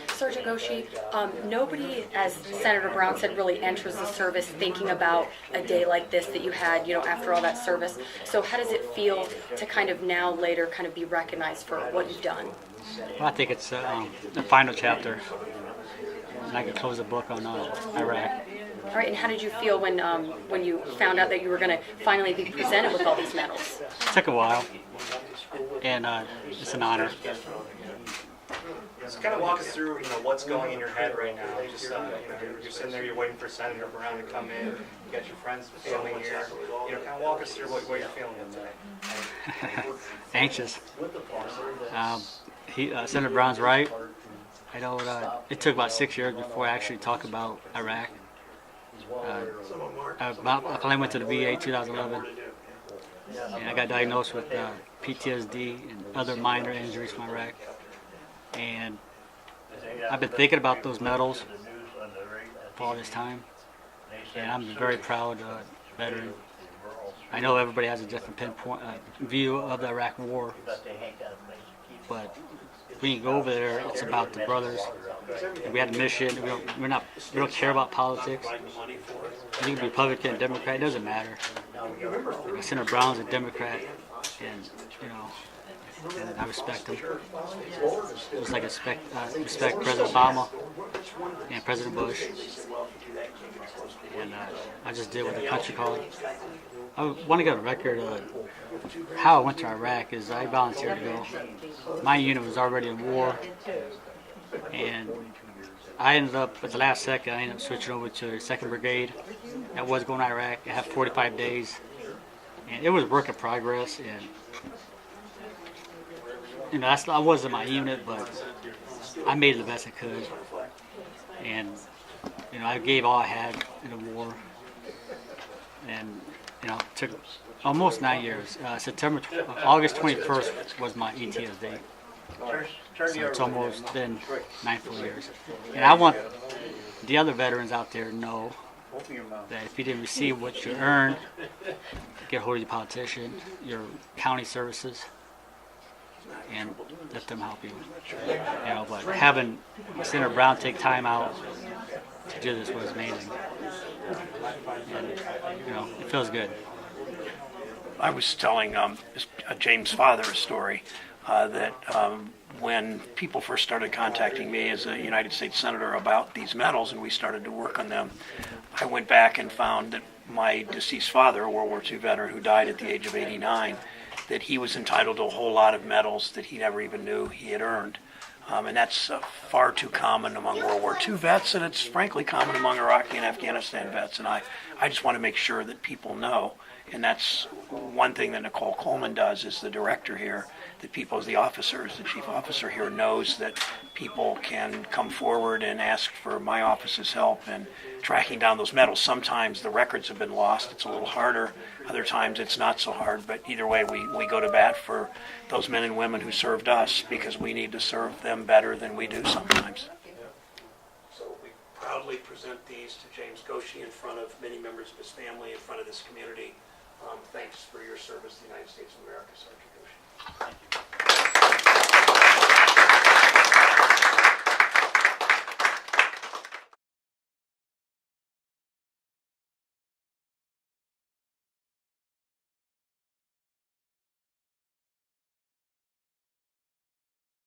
Sergeant Goshe, nobody, as Senator Brown said, really enters the service thinking about a day like this that you had, after all that service. So how does it feel to kind of now later kind of be recognized for what you've done? Well, I think it's the final chapter, and I can close the book on Iraq. All right, and how did you feel when you found out that you were going to finally be presented with all these medals? It took a while, and it's an honor. So kind of walk us through, what's going in your head right now. Just, you're sitting there, you're waiting for Senator Brown to come in. You got your friends, family here. Kind of walk us through what you're feeling today. Anxious. Senator Brown's right. I know it took about 6 years before I actually talked about Iraq. I finally went to the VA 2011, and I got diagnosed with PTSD and other minor injuries from Iraq. And I've been thinking about those medals for all this time, and I'm a very proud veteran. I know everybody has a different pinpoint view of the Iraq War, but when you go over there, it's about the brothers. We had a mission. We don't care about politics. You can be Republican, Democrat, it doesn't matter. Senator Brown's a Democrat, and and I respect him. Just like I respect President Obama and President Bush. And I just did what the country called. I want to get a record of how I went to Iraq. Is I volunteered to go. My unit was already in war, and I ended up at the last second. I ended up switching over to the 2nd Brigade. That was going to Iraq. I had 45 days, and it was work in progress. And I wasn't my unit, but I made it the best I could, and I gave all I had in the war, and it took almost 9 years. August 21st was my ETSD, so it's almost been 9 full years. And I want the other veterans out there to know that if you didn't receive what you earned, get hold of your politician, your county services, and let them help you. But having Senator Brown take time out to do this was amazing. And, it feels good. I was telling James' father a story that when people first started contacting me as a United States Senator about these medals and we started to work on them, I went back and found that my deceased father, a World War II veteran who died at the age of 89, that he was entitled to a whole lot of medals that he never even knew he had earned. And that's far too common among World War II vets, and it's frankly common among Iraqi and Afghanistan vets. And I just want to make sure that people know, and that's one thing that Nichole Coleman does as the director here, that people, as the officers, the chief officer here, knows that people can come forward and ask for my office's help in tracking down those medals. Sometimes the records have been lost. It's a little harder. Other times it's not so hard. But either way, we go to bat for those men and women who served us because we need to serve them better than we do sometimes. So we proudly present these to James Goshe in front of many members of his family, in front of this community. Thanks for your service to the United States of America, Sergeant Goshe. Thank you.